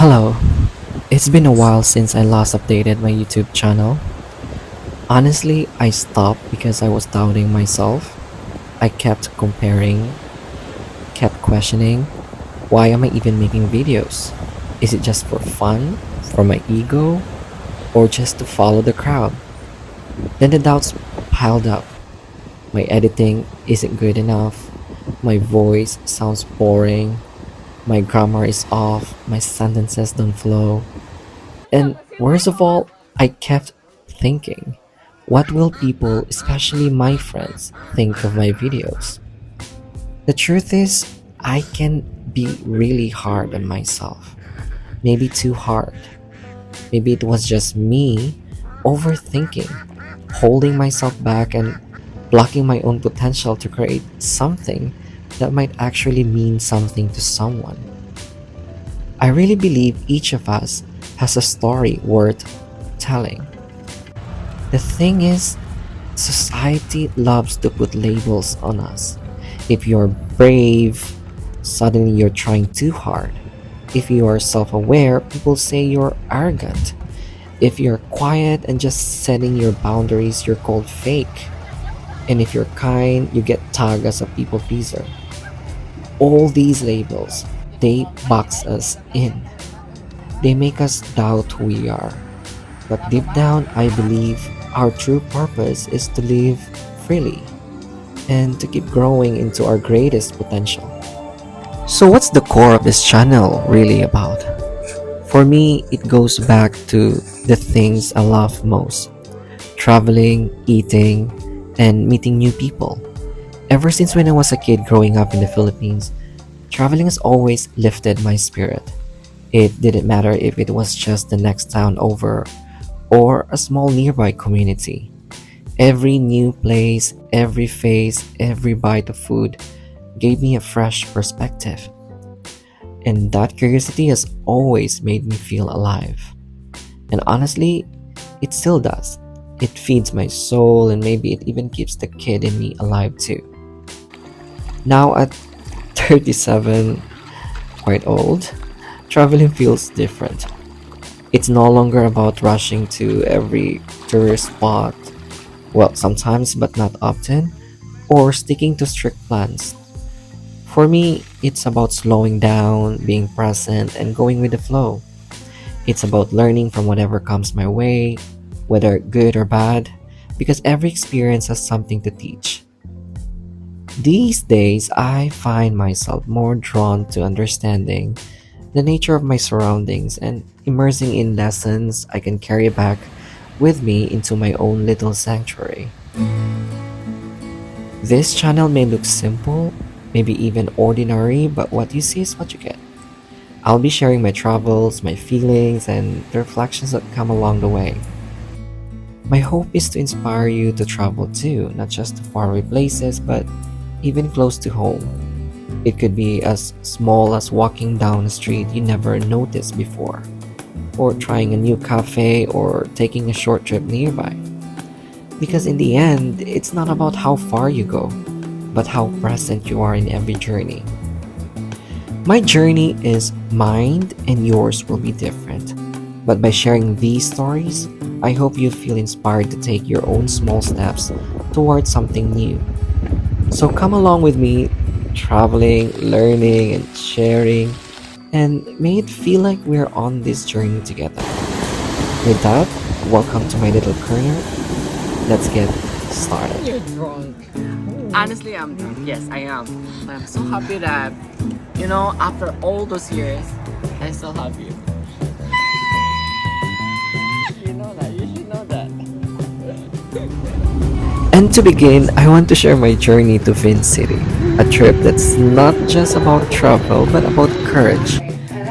Hello. It's been a while since I last updated my YouTube channel. Honestly, I stopped because I was doubting myself. I kept comparing, kept questioning, why am I even making videos? Is it just for fun, for my ego, or just to follow the crowd? Then the doubts piled up. My editing isn't good enough. My voice sounds boring. My grammar is off. My sentences don't flow. And worst of all, I kept thinking, what will people, especially my friends, think of my videos? The truth is, I can be really hard on myself. Maybe too hard. Maybe it was just me overthinking, holding myself back, and blocking my own potential to create something that might actually mean something to someone. I really believe each of us has a story worth telling. The thing is, society loves to put labels on us. If you're brave, suddenly you're trying too hard. If you are self aware, people say you're arrogant. If you're quiet and just setting your boundaries, you're called fake. And if you're kind, you get tagged as a people pleaser. All these labels, they box us in. They make us doubt who we are. But deep down, I believe our true purpose is to live freely and to keep growing into our greatest potential. So, what's the core of this channel really about? For me, it goes back to the things I love most: traveling, eating, and meeting new people. Ever since when I was a kid growing up in the Philippines, traveling has always lifted my spirit. It didn't matter if it was just the next town over or a small nearby community. Every new place, every face, every bite of food gave me a fresh perspective. And that curiosity has always made me feel alive. And honestly, it still does. It feeds my soul, and maybe it even keeps the kid in me alive too. Now at 37, quite old, traveling feels different. It's no longer about rushing to every tourist spot, well, sometimes but not often, or sticking to strict plans. For me, it's about slowing down, being present, and going with the flow. It's about learning from whatever comes my way, whether good or bad, because every experience has something to teach. These days, I find myself more drawn to understanding the nature of my surroundings and immersing in lessons I can carry back with me into my own little sanctuary. This channel may look simple, maybe even ordinary, but what you see is what you get. I'll be sharing my travels, my feelings, and the reflections that come along the way. My hope is to inspire you to travel too, not just to faraway places, but even close to home. It could be as small as walking down a street you never noticed before, or trying a new cafe, or taking a short trip nearby. Because in the end, it's not about how far you go, but how present you are in every journey. My journey is mine, and yours will be different. But by sharing these stories, I hope you feel inspired to take your own small steps towards something new. So come along with me, traveling, learning, and sharing, and may it feel like we're on this journey together. With that, welcome to my little corner. Let's get started. You're drunk. Honestly, I'm drunk. Yes, I am. I'm so happy that, after all those years, I still have you. You know that. You should know that. And to begin, I want to share my journey to Vinh City, a trip that's not just about travel, but about courage,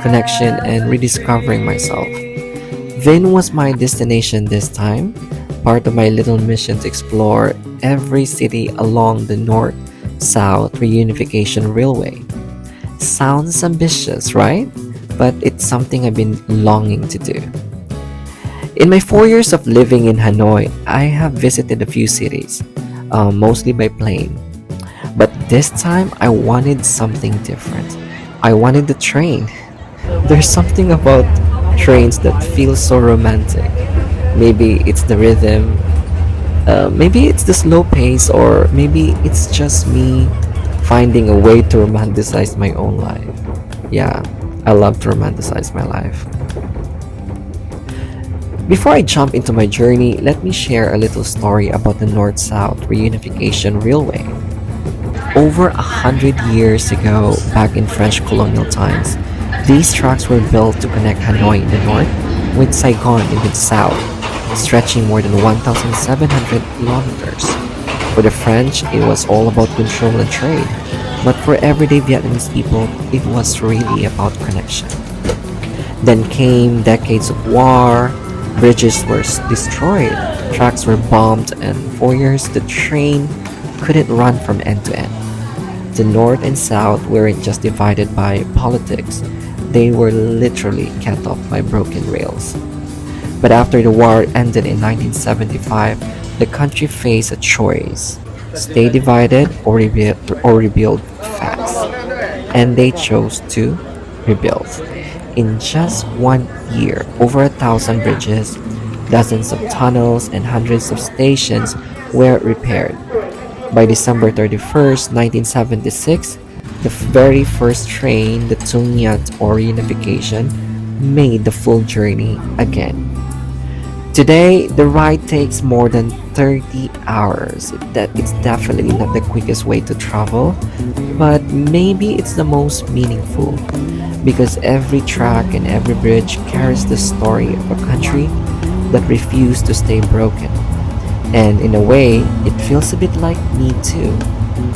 connection, and rediscovering myself. Vinh was my destination this time, part of my little mission to explore every city along the North-South Reunification Railway. Sounds ambitious, right? But it's something I've been longing to do. In my 4 years of living in Hanoi, I have visited a few cities, mostly by plane. But this time, I wanted something different. I wanted the train. There's something about trains that feels so romantic. Maybe it's the rhythm, maybe it's the slow pace, or maybe it's just me finding a way to romanticize my own life. Yeah, I love to romanticize my life. Before I jump into my journey, let me share a little story about the North South Reunification Railway. Over 100 years ago, back in French colonial times, these tracks were built to connect Hanoi in the north with Saigon in the south, stretching more than 1,700 kilometers. For the French, it was all about control and trade, but for everyday Vietnamese people, it was really about connection. Then came decades of war, bridges were destroyed, tracks were bombed, and for years the train couldn't run from end to end. The North and South weren't just divided by politics, they were literally cut off by broken rails. But after the war ended in 1975, the country faced a choice: stay divided or rebuild fast. And they chose to rebuild. In just 1 year, over 1,000 bridges, dozens of tunnels, and hundreds of stations were repaired. By December 31st, 1976, the very first train, the Tung Yat or Reunification, made the full journey again. Today, the ride takes more than 30 hours. It's definitely not the quickest way to travel, but maybe it's the most meaningful because every track and every bridge carries the story of a country that refused to stay broken. And in a way, it feels a bit like me too,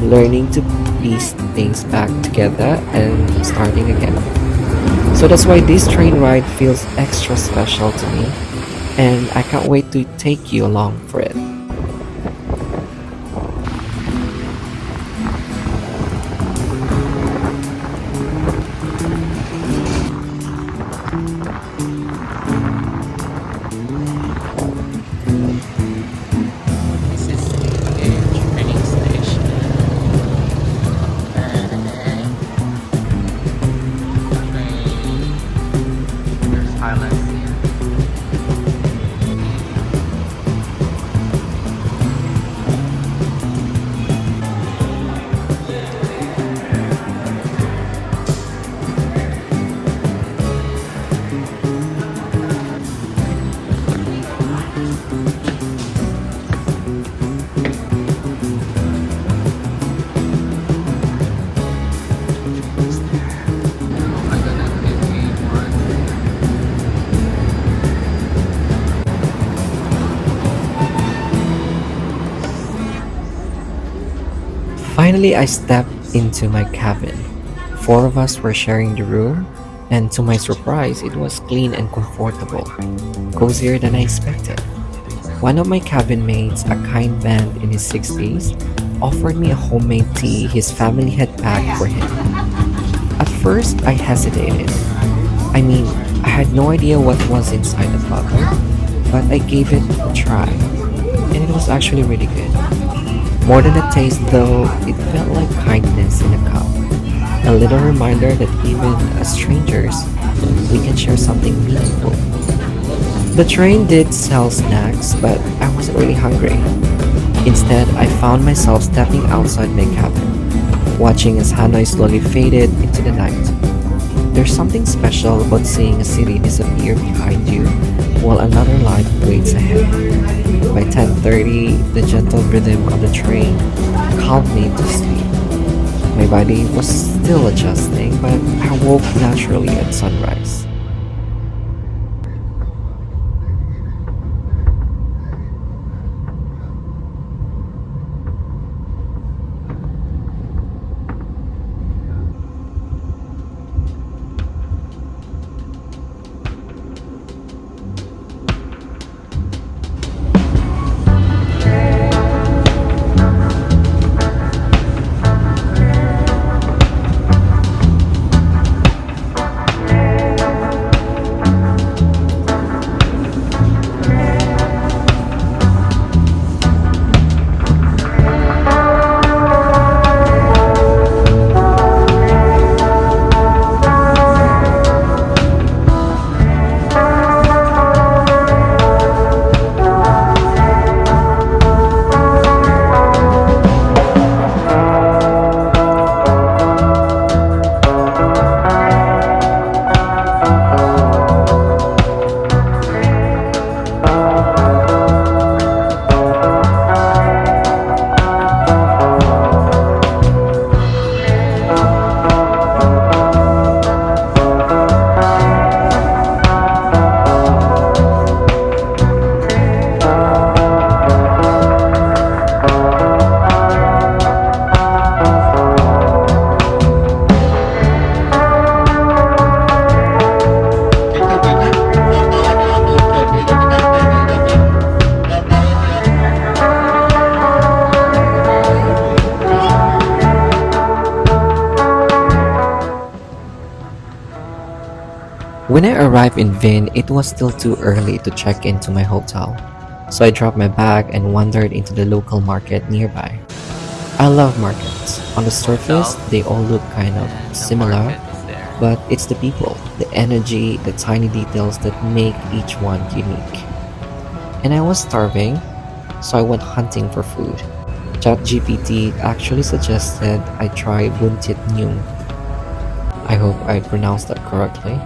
learning to piece things back together and starting again. So that's why this train ride feels extra special to me, and I can't wait to take you along for it. This is the training station. There's highlights here. I'm gonna take a more. Finally, I stepped into my cabin. Four of us were sharing the room, and to my surprise, it was clean and comfortable, cozier than I expected. One of my cabin mates, a kind man in his 60s, offered me a homemade tea his family had packed for him. At first, I hesitated. I mean, I had no idea what was inside the bottle, but I gave it a try, and it was actually really good. More than a taste, though, it felt like kindness in a cup. A little reminder that even as strangers, we can share something meaningful. The train did sell snacks, but I wasn't really hungry. Instead, I found myself stepping outside my cabin, watching as Hanoi slowly faded into the night. There's something special about seeing a city disappear behind you while another life waits ahead. By 10:30, the gentle rhythm of the train calmed me to sleep. My body was still adjusting, but I woke naturally at sunrise. When I arrived in Vin, it was still too early to check into my hotel, so I dropped my bag and wandered into the local market nearby. I love markets. On the surface, they all look kind of And the similar, market is there. but it's the people, the energy, the tiny details that make each one unique. And I was starving, so I went hunting for food. ChatGPT actually suggested I try buntit nyung. I hope I pronounced that correctly.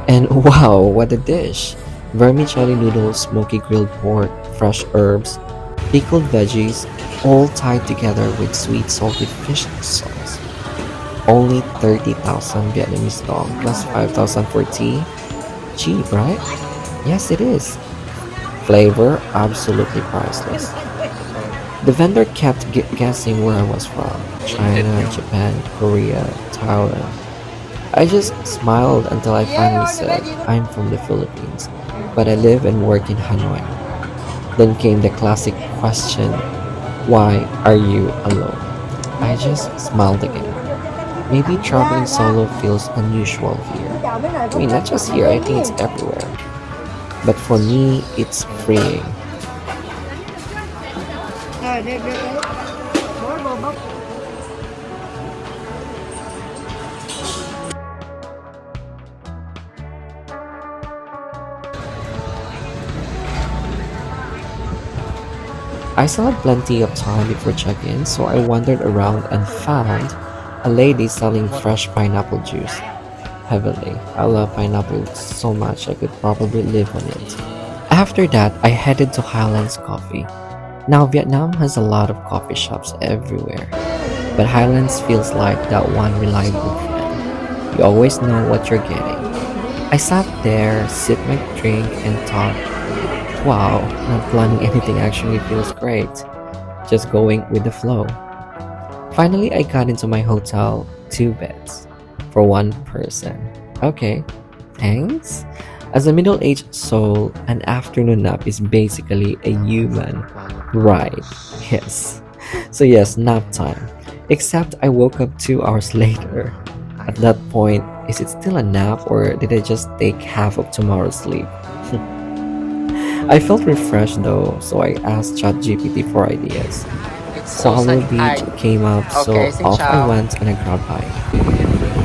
And wow, what a dish! Vermicelli noodles, smoky grilled pork, fresh herbs, pickled veggies, all tied together with sweet salty fish sauce. Only 30,000 Vietnamese dong plus 5,000 for tea. Cheap, right? Yes, it is. Flavor absolutely priceless. The vendor kept guessing where I was from: China, Japan, Korea, Thailand. I just smiled until I finally said, I'm from the Philippines, but I live and work in Hanoi. Then came the classic question, why are you alone? I just smiled again. Maybe traveling solo feels unusual here. I mean, not just here, I think it's everywhere. But for me, it's freeing. I still had plenty of time before check-in, so I wandered around and found a lady selling fresh pineapple juice. Heavenly. I love pineapple so much I could probably live on it. After that, I headed to Highlands Coffee. Now, Vietnam has a lot of coffee shops everywhere, but Highlands feels like that one reliable friend. You always know what you're getting. I sat there, sipped my drink, and thought, wow, not planning anything actually feels great. Just going with the flow. Finally, I got into my hotel, 2 beds for one person. Okay, thanks. As a middle-aged soul, an afternoon nap is basically a human right. Yes. So yes, nap time. Except I woke up 2 hours later. At that point, is it still a nap or did I just take half of tomorrow's sleep? I felt refreshed though, so I asked ChatGPT for ideas. It's so Solo sad. Beach came up, so Okay, xin off I chào. went on a grab bike.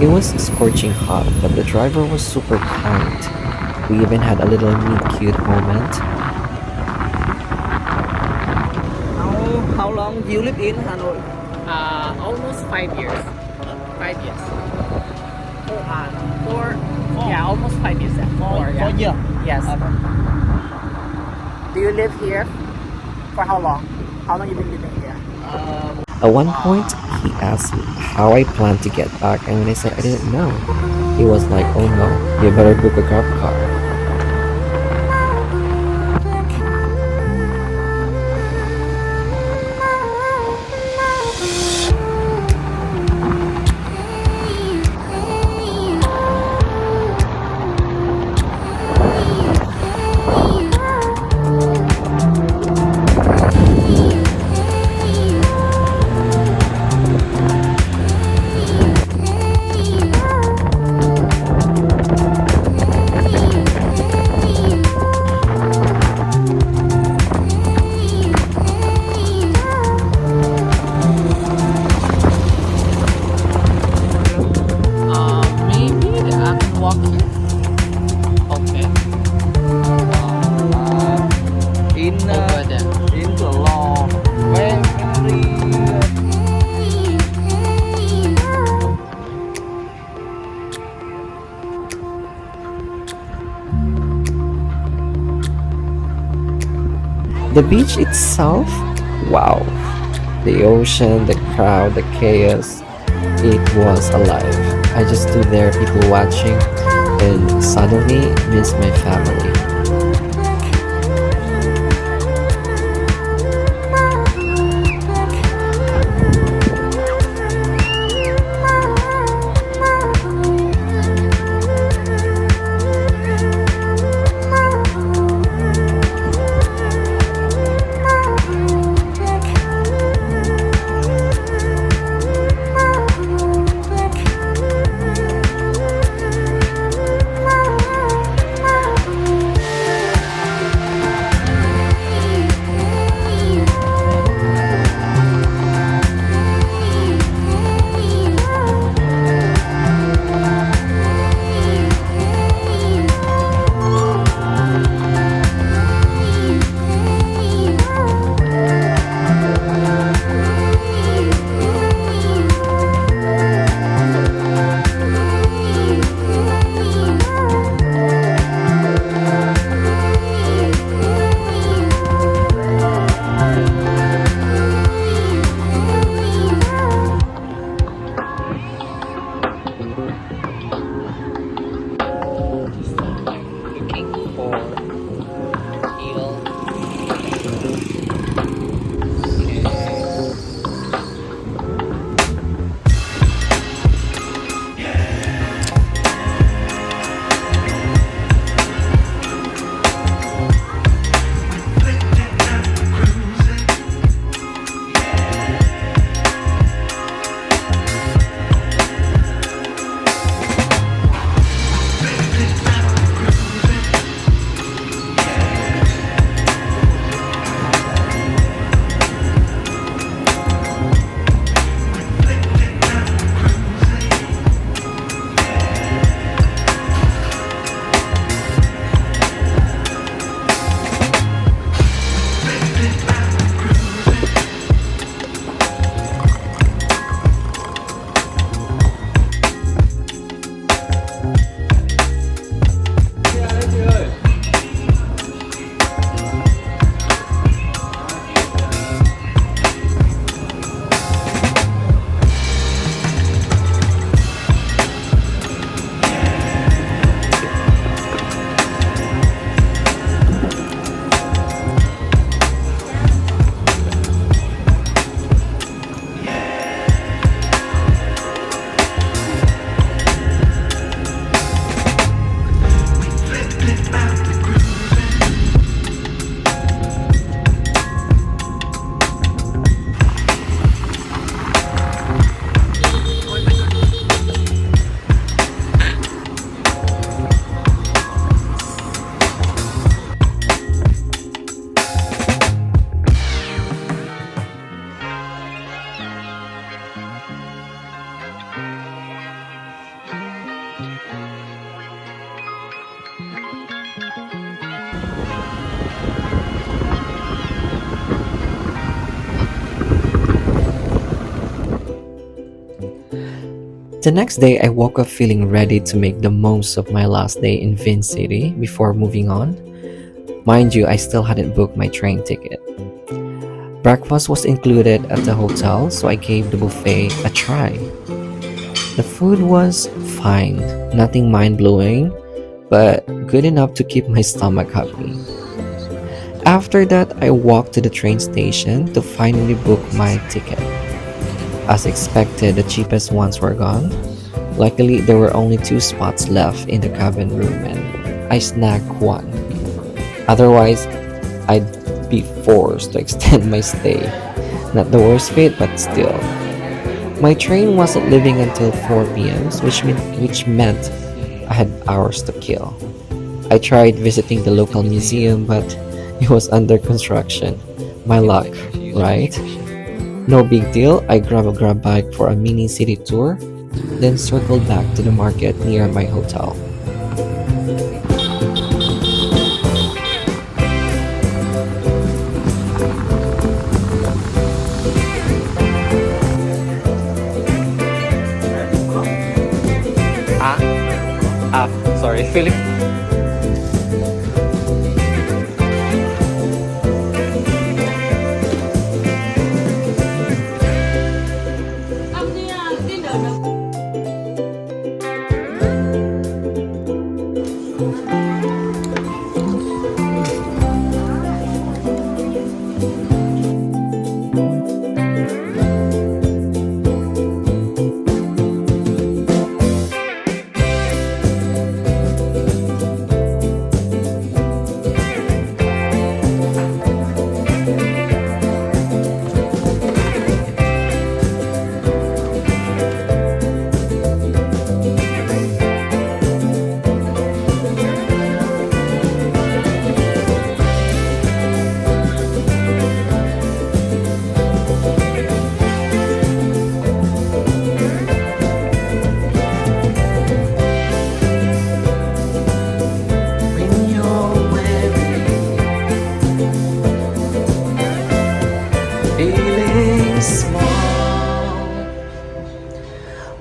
It was scorching hot, but the driver was super kind. We even had a little meet cute moment. How long do you live in Hanoi? Almost 5 years. 5 years. Four. Yeah, almost 5 years. Yeah. Four. Yeah. 4 years. Yes. Do you live here? For how long? How long you been living here? At one point, he asked me how I planned to get back, and when I said I didn't know, he was like, oh no, you better book a grab car. Maybe I can walk here. Okay. In Over there. in the law, very The beach itself, wow. The ocean, the crowd, the chaos, it was alive. I just stood there, people watching, and suddenly missed my family. The next day, I woke up feeling ready to make the most of my last day in Vinh City before moving on. Mind you, I still hadn't booked my train ticket. Breakfast was included at the hotel, so I gave the buffet a try. The food was fine, nothing mind blowing, but good enough to keep my stomach happy. After that, I walked to the train station to finally book my ticket. As expected, the cheapest ones were gone. Luckily, there were only two spots left in the cabin room and I snagged one. Otherwise, I'd be forced to extend my stay. Not the worst fit, but still. My train wasn't leaving until 4 p.m., which meant I had hours to kill. I tried visiting the local museum, but it was under construction. My luck, right? No big deal, I grabbed a grab bike for a mini city tour, then circled back to the market near my hotel. Sorry, Philip.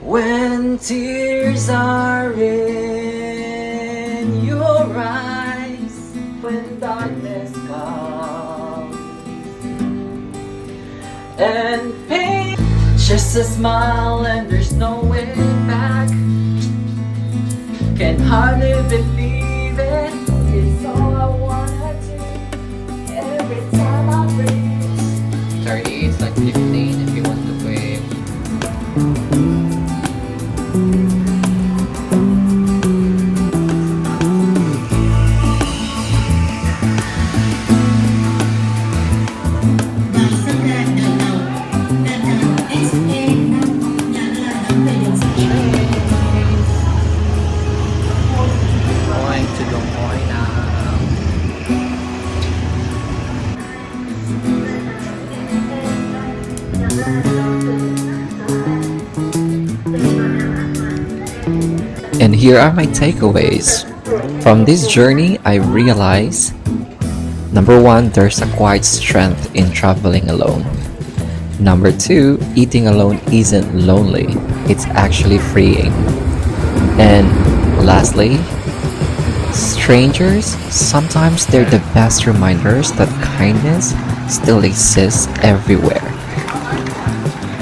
When tears are in your eyes, when darkness comes and pain, just a smile and there's no way back. Can hardly believe it. It's all I wanna do every time I breathe. 30 is like 15 if you want to play. And here are my takeaways. From this journey, I realized number 1, there's a quiet strength in traveling alone. Number 2, eating alone isn't lonely, it's actually freeing. And lastly, strangers, sometimes they're the best reminders that kindness still exists everywhere.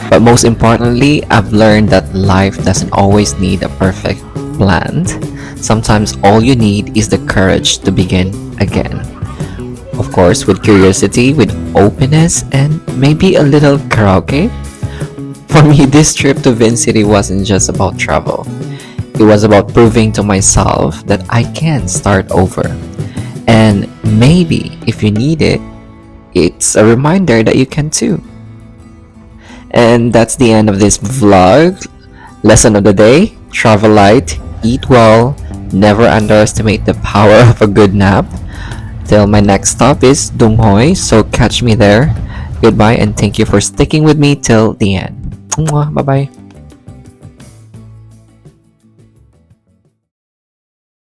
But most importantly, I've learned that life doesn't always need a perfect plan. Sometimes all you need is the courage to begin again. Of course, with curiosity, with openness, and maybe a little karaoke. For me, this trip to Vinh City wasn't just about travel. It was about proving to myself that I can start over. And maybe, if you need it, it's a reminder that you can too. And that's the end of this vlog. Lesson of the day: travel light, eat well, never underestimate the power of a good nap. Till my next stop is Dum Hoi, so catch me there. Goodbye and thank you for sticking with me till the end. Bye bye.